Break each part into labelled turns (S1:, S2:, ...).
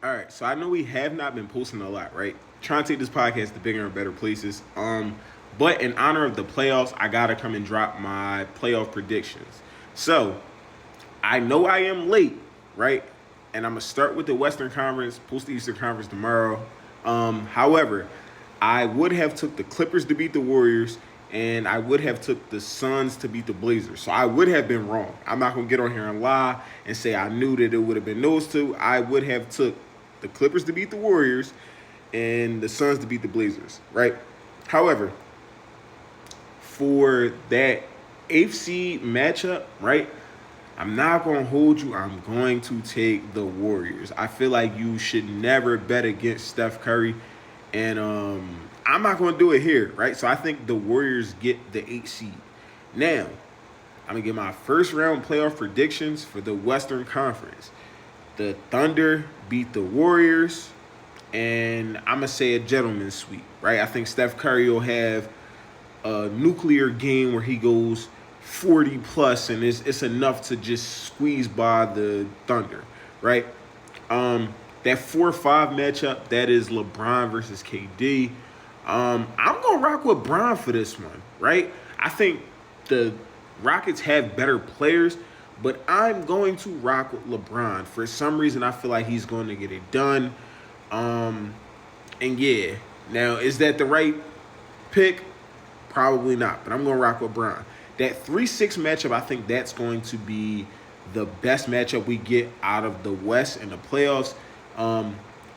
S1: All right, so I know we have not been posting a lot, right? Trying to take this podcast to bigger and better places. But in honor of the playoffs, I gotta come and drop my playoff predictions. So I know I am late, right? And I'm gonna start with the Western Conference, post the Eastern Conference tomorrow. However, I would have took the Clippers to beat the Warriors, and I would have took the Suns to beat the Blazers. So I would have been wrong. I'm not gonna get on here and lie and say I knew that it would have been those two. I would have took the Clippers to beat the Warriors and the Suns to beat the Blazers, right? However, for that eighth seed matchup, right? I'm not going to hold you. I'm going to take the Warriors. I feel like you should never bet against Steph Curry. And I'm not going to do it here, right? So I think the Warriors get the 8th seed. Now, I'm going to get my first round playoff predictions for the Western Conference. The Thunder beat the Warriors. And I'm going to say a gentleman's sweep, right? I think Steph Curry will have a nuclear game where he goes 40 plus and it's enough to just squeeze by the Thunder, right? That 4-5 matchup, that is LeBron versus KD. I'm gonna rock with Bron for this one, right? I think the Rockets have better players, but I'm going to rock with LeBron. For some reason, I feel like he's going to get it done. And yeah, now is that the right pick? Probably not, but I'm going to rock with Bron. That 3-6 matchup, I think that's going to be the best matchup we get out of the West in the playoffs.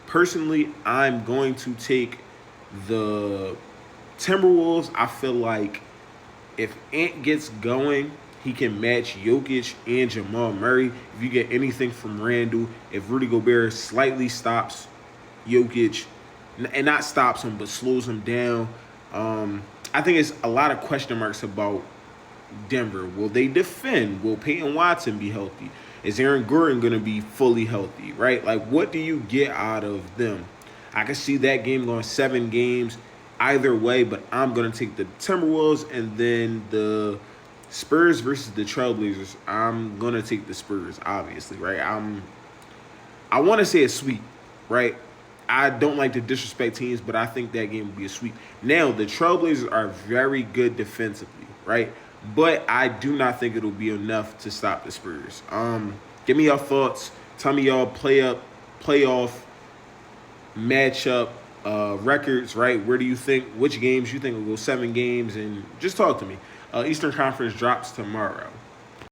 S1: Personally, I'm going to take the Timberwolves. I feel like if Ant gets going, he can match Jokic and Jamal Murray. If you get anything from Randall, if Rudy Gobert slightly stops Jokic, and not stops him, but slows him down, I think it's a lot of question marks about Denver. Will they defend? Will Peyton Watson be healthy? Is Aaron Gordon going to be fully healthy, right? Like, what do you get out of them? I can see that game going 7 games either way, but I'm going to take the Timberwolves, and then the Spurs versus the Trailblazers. I'm going to take the Spurs, obviously, right? I want to say a sweep, right? I don't like to disrespect teams, but I think that game will be a sweep. Now, the Trailblazers are very good defensively, right? But I do not think it'll be enough to stop the Spurs. Give me your thoughts. Tell me y'all playoff matchup records, right? Where do you think, which games you think will go 7 games? And just talk to me. Eastern Conference drops tomorrow.